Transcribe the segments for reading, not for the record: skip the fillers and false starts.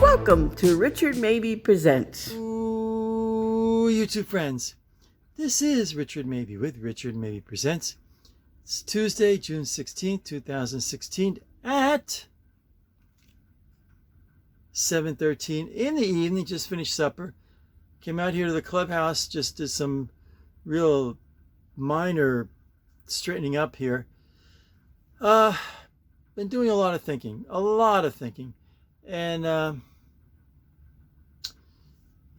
Welcome to Richard Mabey Presents. Ooh, YouTube friends. This is Richard Mabey with Richard Mabey Presents. It's Tuesday, June 16th, 2016 at 7:13 in the evening. Just finished supper. Came out here to the clubhouse, just did some real minor straightening up here. Been doing a lot of thinking. And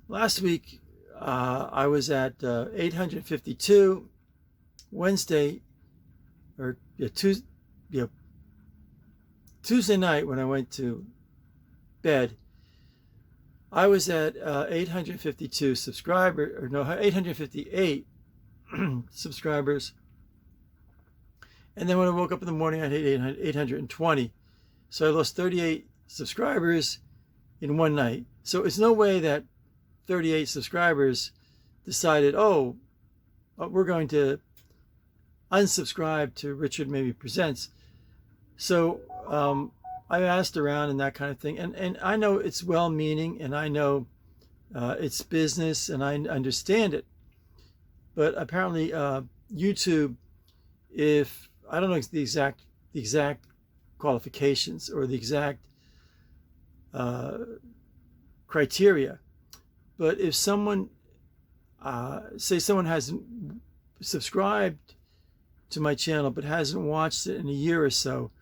last week, I was at 852. Wednesday, or Tuesday night when I went to bed, I was at 852 subscribers, or no, 858 subscribers. And then when I woke up in the morning, I had 820. So I lost 38 subscribers in one night. So it's no way that 38 subscribers decided, oh, we're going to unsubscribe to Richard Mabey Presents. So I asked around and that kind of thing. And I know it's well-meaning, and I know it's business, and I understand it. But apparently YouTube, if I don't know the exact qualifications or the exact criteria, but if someone, say someone hasn't subscribed to my channel but hasn't watched it in a year or so,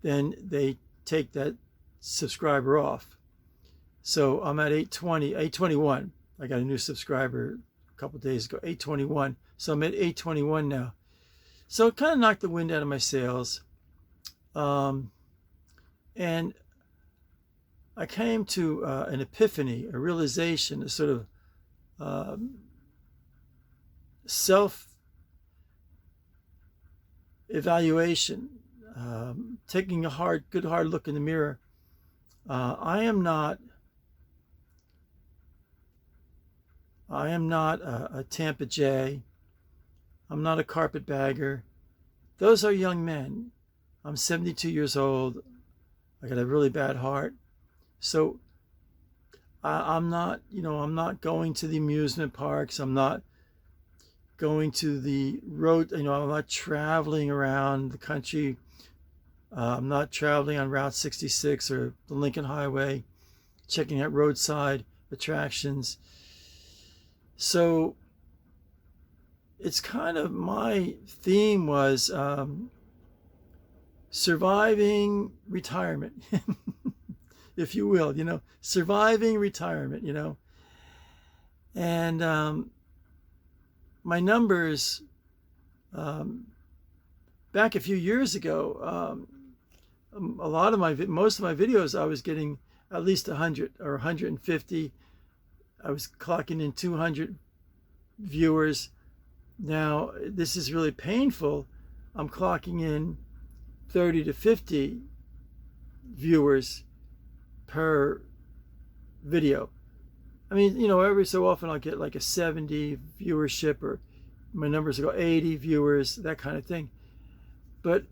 then they take that subscriber off. So I'm at 821. I got a new subscriber a couple of days ago, 821. So I'm at 821 now. So it kind of knocked the wind out of my sails. And I came to an epiphany, a realization, a sort of self-evaluation, taking a good hard look in the mirror. I am not a Tampa Jay. I'm not a carpetbagger. Those are young men. I'm 72 years old. I got a really bad heart. So I'm not going to the amusement parks. I'm not going to the road. I'm not traveling around the country. I'm not traveling on Route 66 or the Lincoln Highway, checking out roadside attractions. So it's kind of, my theme was surviving retirement, if you will, surviving retirement, And my numbers, back a few years ago, most of my videos, I was getting at least 100 or 150. I was clocking in 200 viewers. Now, this is really painful. I'm clocking in 30 to 50 viewers per video. I mean, every so often I'll get like a 70 viewership, or my numbers will go 80 viewers, that kind of thing. But,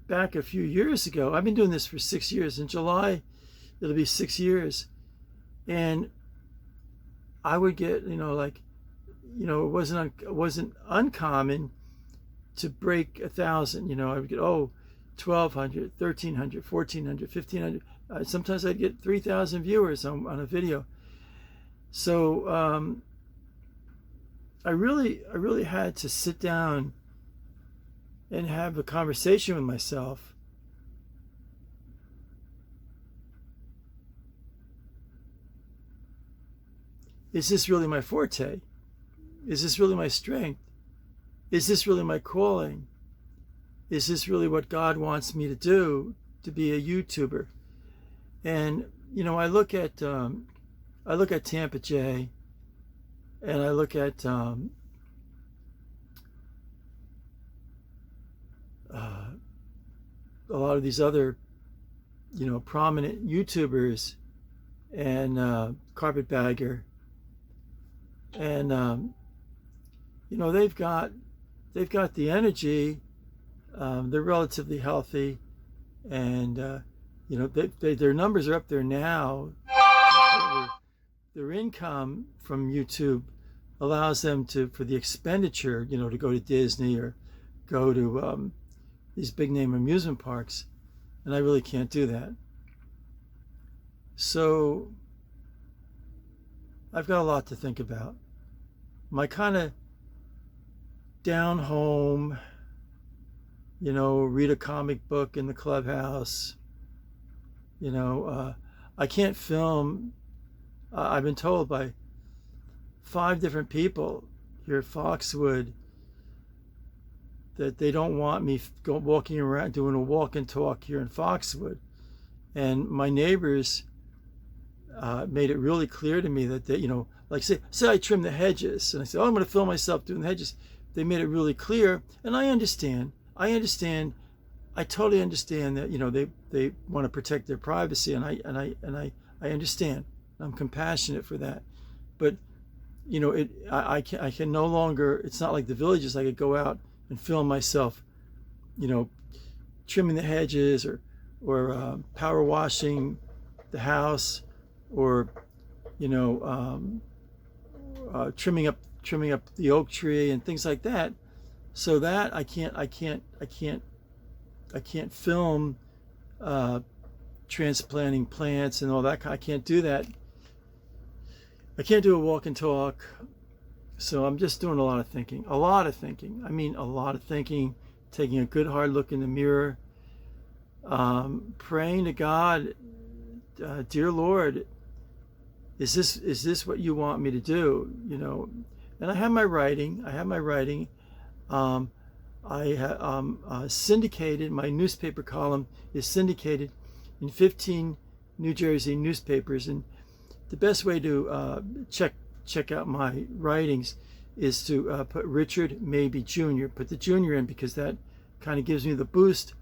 back a few years ago, I've been doing this for 6 years. In July, it'll be 6 years. And I would get, it wasn't uncommon to break 1,000. I would get 1,200, 1,300, 1,400, 1,500. Sometimes I'd get 3,000 viewers on a video. So I really had to sit down and have a conversation with myself. Is this really my forte? Is this really my strength? Is this really my calling? Is this really what God wants me to do, to be a YouTuber? And I look at Tampa Jay, and I look at a lot of these other prominent YouTubers, and Carpetbagger, and they've got the energy. They're relatively healthy, and You know, their numbers are up there now. Their income from YouTube allows them to, for the expenditure, you know, to go to Disney or go to these big name amusement parks, and I really can't do that. So I've got a lot to think about. My kind of down home, you know, read a comic book in the clubhouse, you know, I can't film. I've been told by 5 different people here at Foxwood that they don't want me walking around doing a walk and talk here in Foxwood. And my neighbors made it really clear to me that they, you know, like say I trim the hedges, and I said, oh, I'm going to film myself doing the hedges. They made it really clear, and I understand. I totally understand that, you know, they want to protect their privacy, and I understand. I'm compassionate for that, but you know, I can no longer. It's not like the Villages. I could go out and film myself, you know, trimming the hedges or power washing the house, or you know, trimming up the oak tree and things like that. So that I can't film transplanting plants and all that. I can't do that. I can't do a walk and talk. So I'm just doing a lot of thinking. I mean, a lot of thinking, taking a good hard look in the mirror, praying to God, dear Lord, is this what you want me to do? You know, and I have my writing. Syndicated. My newspaper column is syndicated in 15 New Jersey newspapers, and the best way to check out my writings is to put Richard Mabey Jr. Put the Jr. in, because that kind of gives me the boost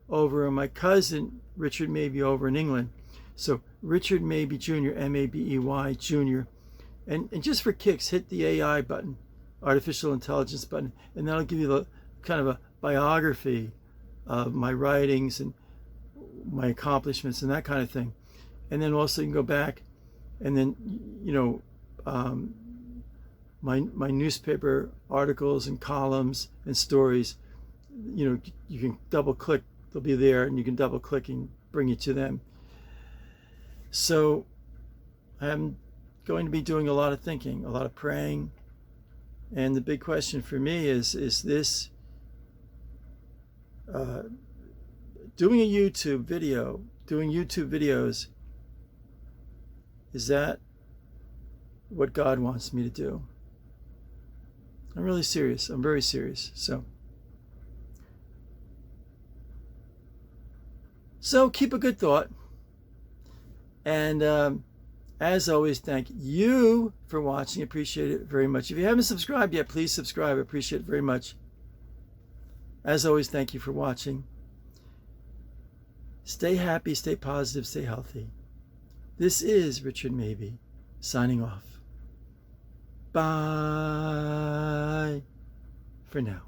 over my cousin Richard Mabey over in England. So Richard Mabey Jr., M-A-B-E-Y Jr. And just for kicks, hit the AI button, artificial intelligence button, and that'll give you the kind of a biography of my writings and my accomplishments and that kind of thing. And then also you can go back, and then, you know, my newspaper articles and columns and stories, you know, you can double click, they'll be there, and you can double click and bring you to them. So I'm going to be doing a lot of thinking, a lot of praying. And the big question for me is this doing a YouTube video, doing YouTube videos, is that what God wants me to do? I'm really serious. I'm very serious. So keep a good thought. And as always, thank you for watching. Appreciate it very much. If you haven't subscribed yet, please subscribe. I appreciate it very much. As always, thank you for watching. Stay happy, stay positive, stay healthy. This is Richard Mabey, signing off. Bye for now.